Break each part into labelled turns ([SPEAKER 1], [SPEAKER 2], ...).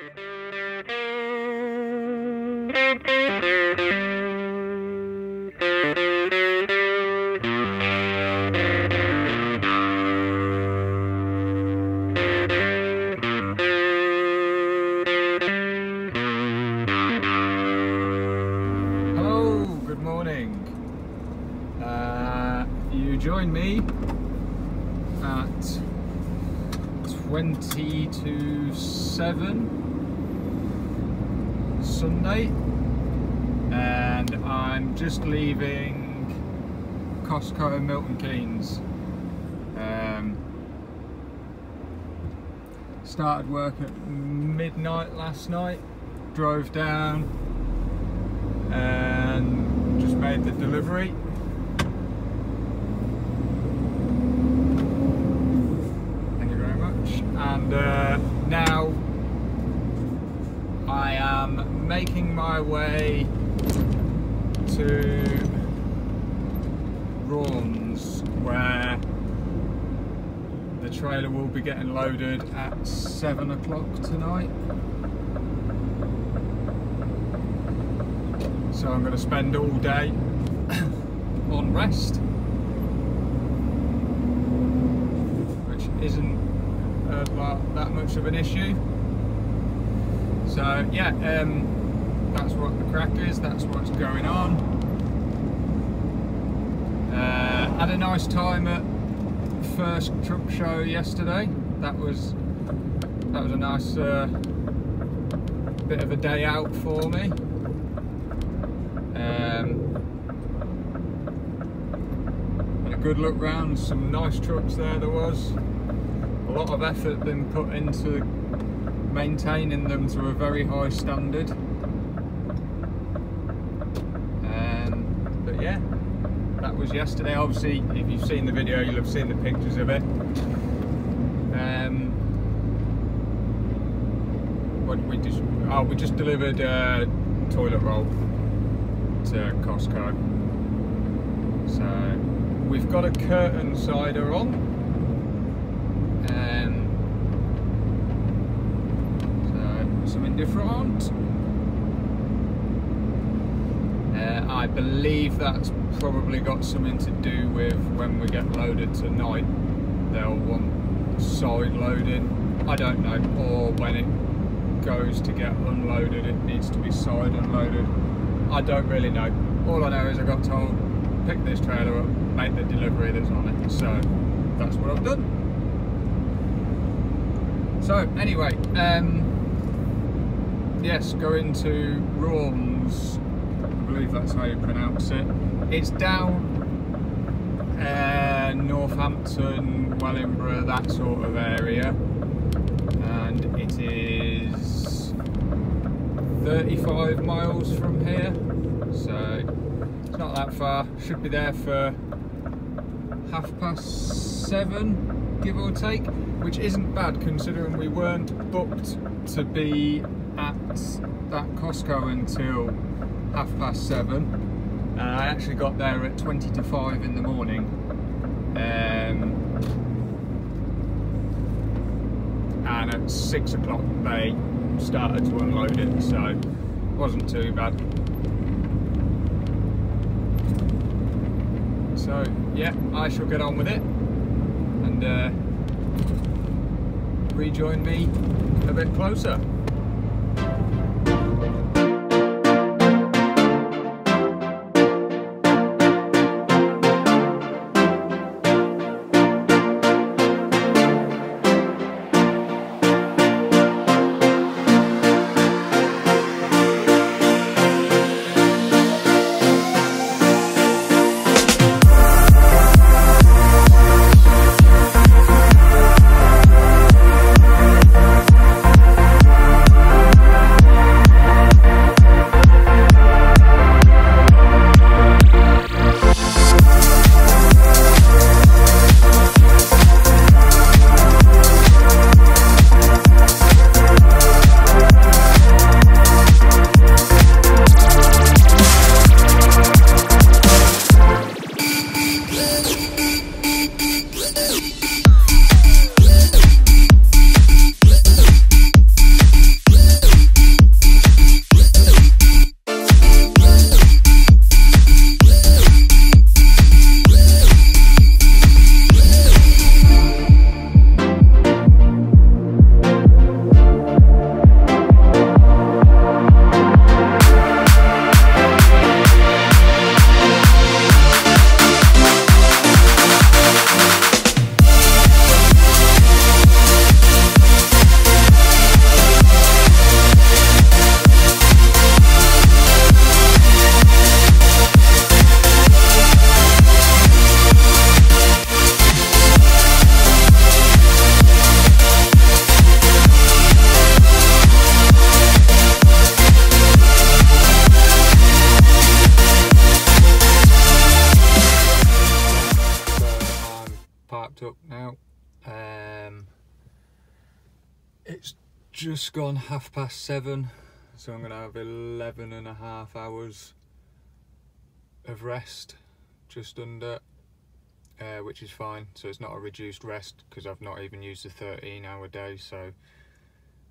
[SPEAKER 1] You join me at 20 to 7 Sunday, and I'm just leaving Costco in Milton Keynes. Started work at midnight last night, drove down and just made the delivery. And now I am making my way to Raunds, where the trailer will be getting loaded at 7 o'clock tonight. So I'm going to spend all day on rest, which isn't that much of an issue. So yeah, that's what the crack is, that's what's going on. Had a nice time at First Truck Show yesterday. That was a nice bit of a day out for me. Had a good look round, some nice trucks there was. A lot of effort been put into maintaining them to a very high standard. But yeah, that was yesterday. Obviously, if you've seen the video, you'll have seen the pictures of it. What did we just? Oh, we just delivered toilet roll to Costco. So we've got a curtain cider on. Something different. I believe that's probably got something to do with when we get loaded tonight. They'll want side loading. I don't know, or when it goes to get unloaded, it needs to be side unloaded. I don't really know. All I know is I got told, pick this trailer up, make the delivery that's on it. So that's what I've done. So anyway, yes, going to Raunds, I believe that's how you pronounce it. It's down Northampton, Wellingborough, that sort of area, and it is 35 miles from here, so it's not that far. Should be there for 7:30, give or take, which isn't bad considering we weren't booked to be at that Costco until 7:30. I actually got there at 20 to 5 in the morning, and at 6 o'clock they started to unload it, so it wasn't too bad. So yeah, I shall get on with it and rejoin me a bit closer. just gone 7:30, so I'm gonna have 11.5 hours of rest, just under, which is fine. So it's not a reduced rest because I've not even used a 13-hour day, so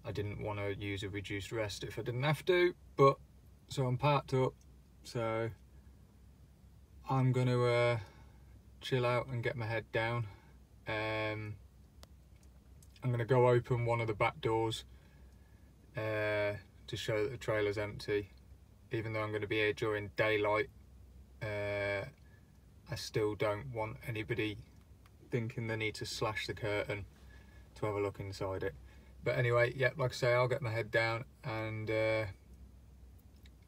[SPEAKER 1] I didn't want to use a reduced rest if I didn't have to. But so I'm parked up, so I'm gonna chill out and get my head down. I'm gonna go open one of the back doors to show that the trailer's empty. Even though I'm going to be here during daylight, I still don't want anybody thinking they need to slash the curtain to have a look inside it. But anyway, yeah, like I say, I'll get my head down and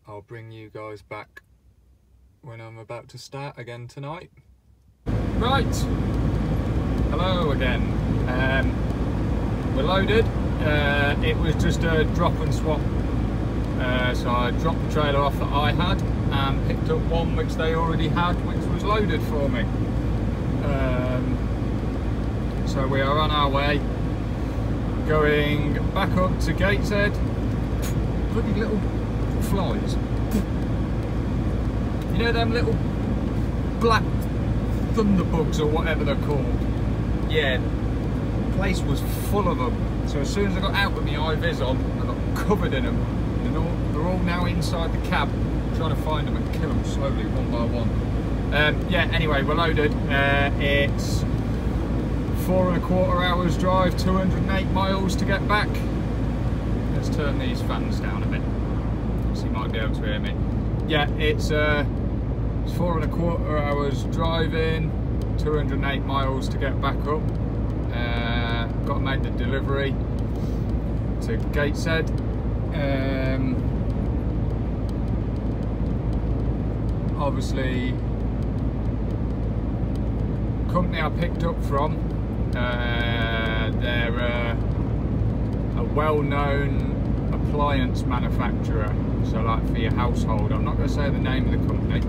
[SPEAKER 1] I'll bring you guys back when I'm about to start again tonight. Right, hello again. We're loaded. It was just a drop and swap. So I dropped the trailer off that I had and picked up one which they already had, which was loaded for me. So we are on our way, going back up to Gateshead. Bloody little flies. You know them little black thunderbugs or whatever they're called? Yeah, the place was full of them. So as soon as I got out with my high vis on, I got covered in them. They're all now inside the cab. I'm trying to find them and kill them slowly, one by one. Yeah, anyway, we're loaded. It's 4.25 hours drive, 208 miles to get back. Let's turn these fans down a bit, so you might be able to hear me. Yeah, it's 4.25 hours driving, 208 miles to get back up. Got to make the delivery to Gateshead. Obviously, company I picked up from, they're a well-known appliance manufacturer, so like for your household. I'm not going to say the name of the company,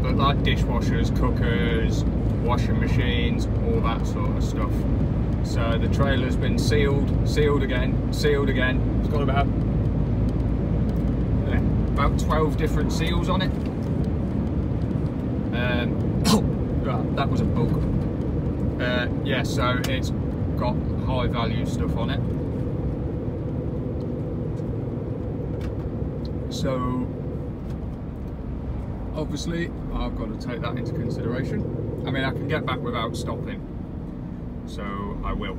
[SPEAKER 1] but like dishwashers, cookers, washing machines, all that sort of stuff. So the trailer's been sealed again. It's got about 12 different seals on it. Right, that was a bug. Yeah, so it's got high value stuff on it. So obviously I've got to take that into consideration. I mean, I can get back without stopping, so I will.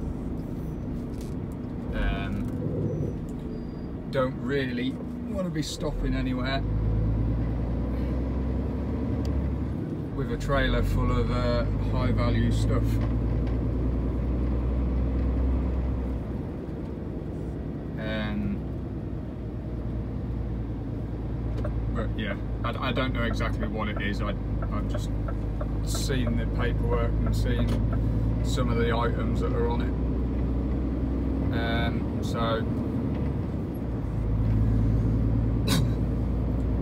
[SPEAKER 1] Don't really want to be stopping anywhere with a trailer full of high value stuff. But yeah, I don't know exactly what it is. I've just seen the paperwork and seen some of the items that are on it. So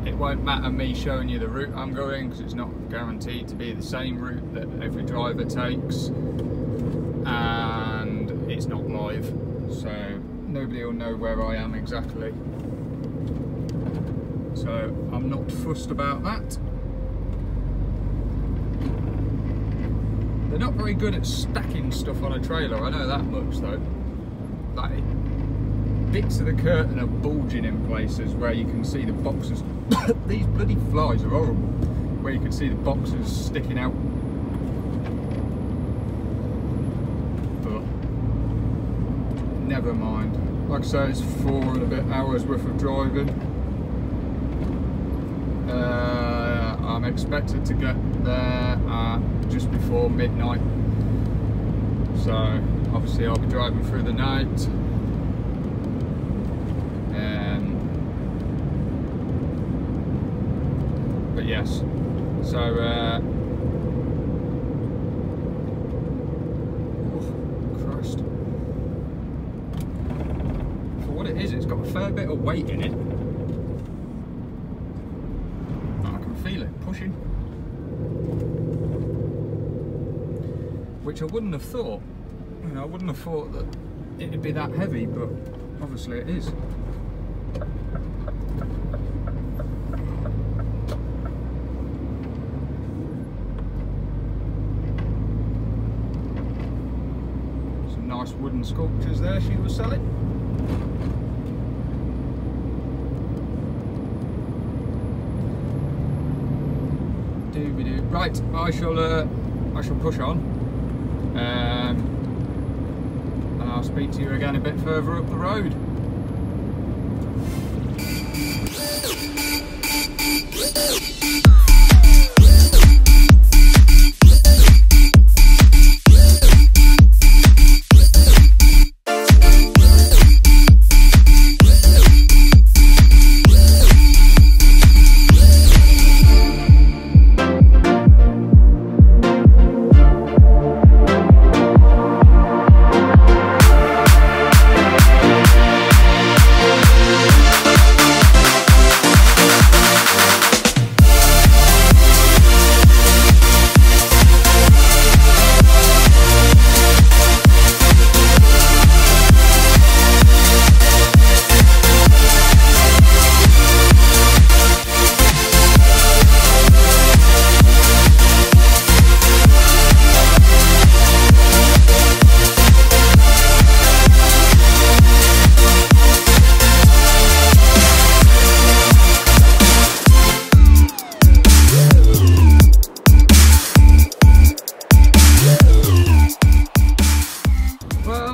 [SPEAKER 1] it won't matter me showing you the route I'm going, because it's not guaranteed to be the same route that every driver takes, and it's not live, so nobody will know where I am exactly. So I'm not fussed about that. They're not very good at stacking stuff on a trailer, I know that much though. Like, bits of the curtain are bulging in places where you can see the boxes. These bloody flies are horrible. Where you can see the boxes sticking out. But never mind. Like I say, it's 4 and a bit hours worth of driving. I'm expected to get there just before midnight. So obviously I'll be driving through the night. But yes, so oh Christ, for what it is, it's got a fair bit of weight in it. I can feel it pushing, which I wouldn't have thought. You know, I wouldn't have thought that it'd be that heavy, but obviously it is. Some nice wooden sculptures there she was selling. Right, I shall push on, and I'll speak to you again a bit further up the road.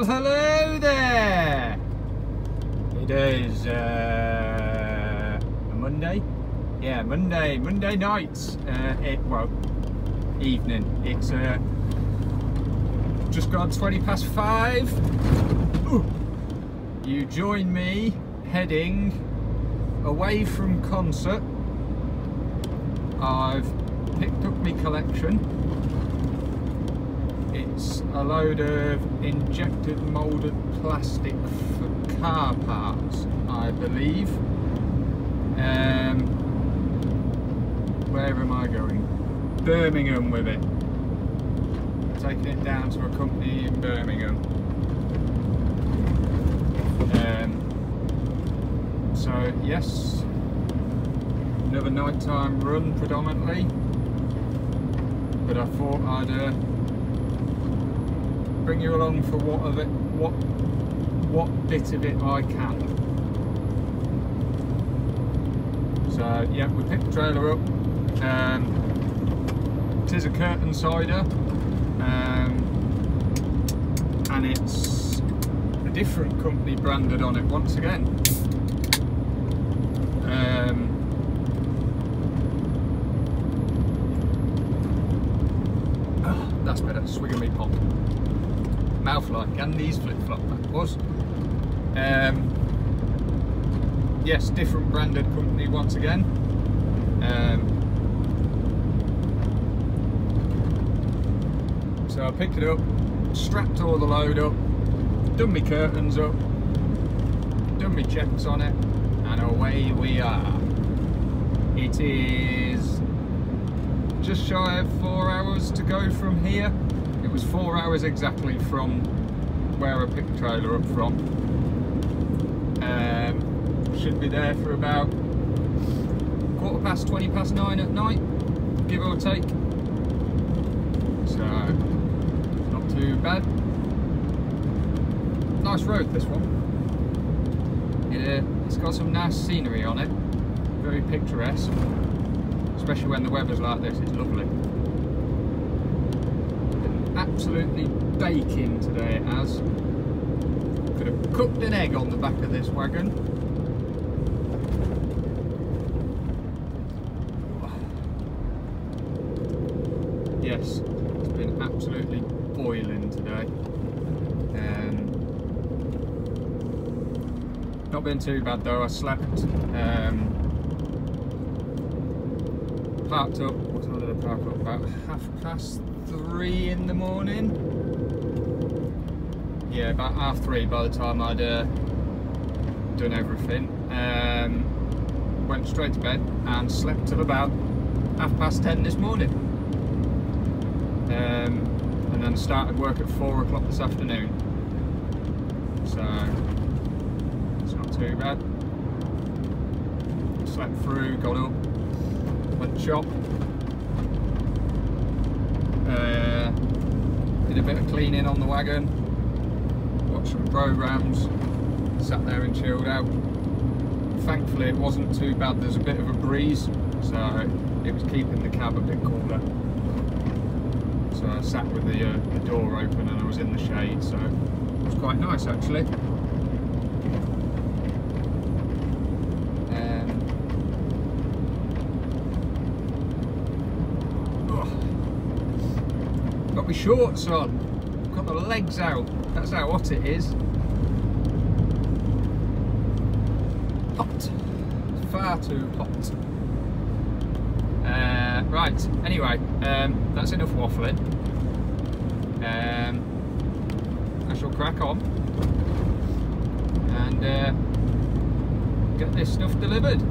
[SPEAKER 1] Hello there! It is a Monday? Yeah, Monday night. Well, evening. It's just gone 5:20. Ooh. You join me heading away from concert. I've picked up my collection. It's a load of injected moulded plastic for car parts, I believe. Where am I going? Birmingham with it. Taking it down to a company in Birmingham. So yes, another nighttime run predominantly, but I thought I'd bring you along for what bit of it I can. So yeah, we picked the trailer up. It is a curtain sider, and it's a different company branded on it once again. That's better. Swig of me pop. Mouth like, and these flip-flop that was. Yes, different branded company once again. So I picked it up, strapped all the load up, done my curtains up, done my checks on it, and away we are. It is just shy of 4 hours to go from here. It was 4 hours exactly from where I picked the trailer up from. Should be there for about 9:15 at night, give or take. So, not too bad. Nice road, this one. It's got some nice scenery on it, very picturesque, especially when the weather's like this. It's lovely. Absolutely baking today it has. Could have cooked an egg on the back of this wagon. Yes, it's been absolutely boiling today. Not been too bad though. I slept. Parked up. What time did I park up? About 3:30 in the morning. Yeah, about 3:30 by the time I'd done everything. Went straight to bed and slept till about 10:30 this morning. And then started work at 4 o'clock this afternoon. so it's not too bad. Slept through, got up, went shop, did a bit of cleaning on the wagon, watched some programmes, sat there and chilled out. Thankfully it wasn't too bad, there's a bit of a breeze, so it was keeping the cab a bit cooler. So I sat with the door open and I was in the shade, so it was quite nice actually. Got my shorts on, got the legs out, that's how hot it is. Hot, far too hot. Right, anyway, that's enough waffling. I shall crack on and get this stuff delivered.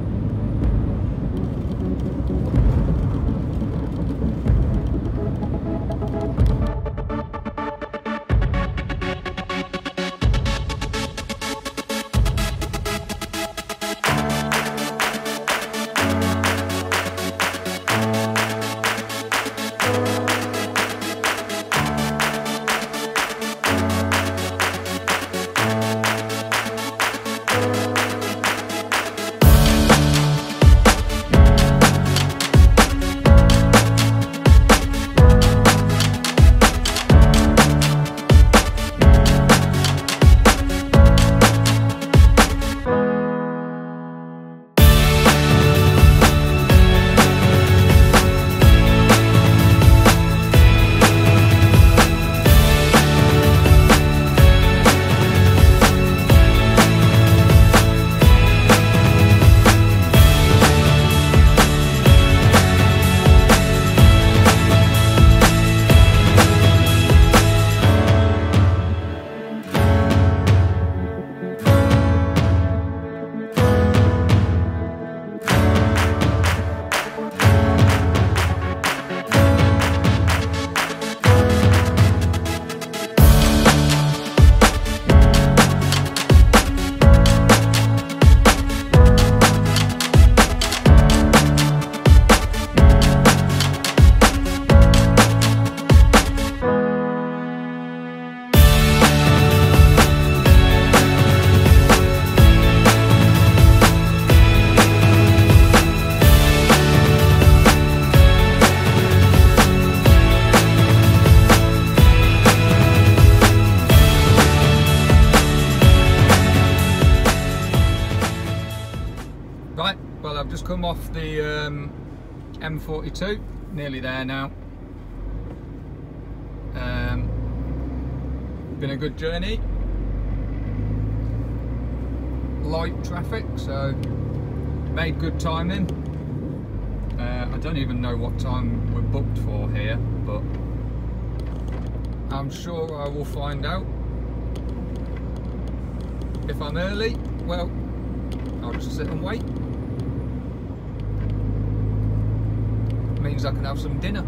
[SPEAKER 1] Right, well I've just come off the M42, nearly there now. Been a good journey. Light traffic, so made good timing. I don't even know what time we're booked for here, but I'm sure I will find out. If I'm early, well, I'll just sit and wait. Means I can have some dinner.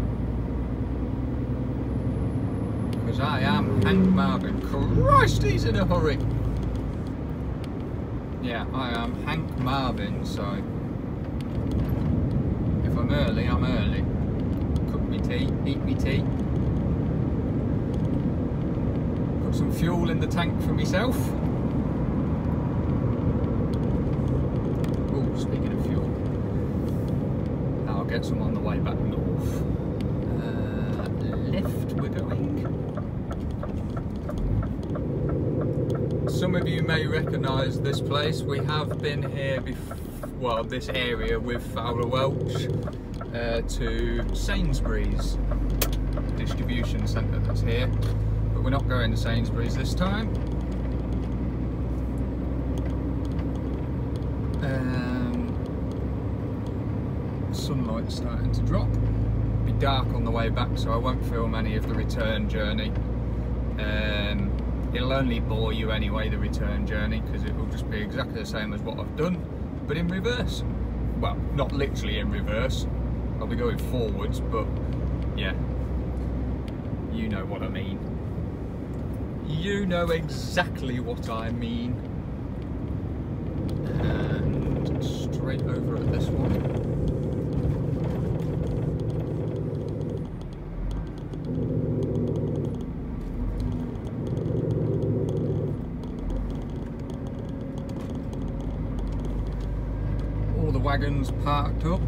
[SPEAKER 1] Because I am Hank Marvin. Christ, he's in a hurry. Yeah, I am Hank Marvin, so if I'm early, I'm early. Cook me tea, eat me tea. Put some fuel in the tank for myself. Oh, speaking of fuel, I'll get some on the way back north. Left we're going. Some of you may recognise this place. We have been here before, well, this area with Fowler Welch to Sainsbury's distribution centre that's here, but we're not going to Sainsbury's this time. Sunlight's starting to drop. It'll be dark on the way back, so I won't film any of the return journey. It'll only bore you anyway, the return journey, because it will just be exactly the same as what I've done, but in reverse. Well, not literally in reverse. I'll be going forwards, but yeah, you know what I mean. You know exactly what I mean. And straight over at this one. All the wagons parked up.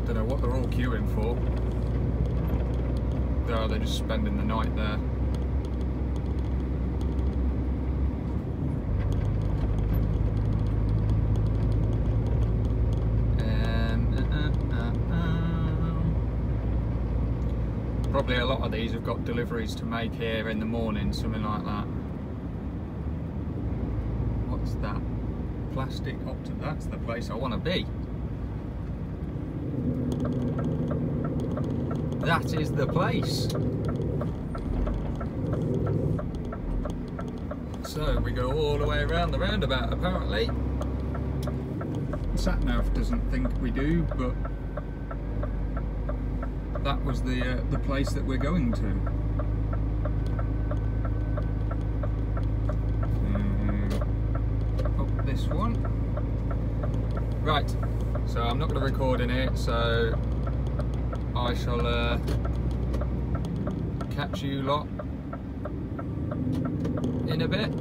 [SPEAKER 1] Don't know what they're all queuing for. Oh, they're just spending the night there. Probably a lot of these have got deliveries to make here in the morning, something like that. What's that? Plastic Optum. That's the place I want to be. That is the place. So we go all the way around the roundabout apparently. Sat-nav doesn't think we do, but that was the place that we're going to. Up this one. Right, so I'm not going to record in it, so I shall catch you lot in a bit.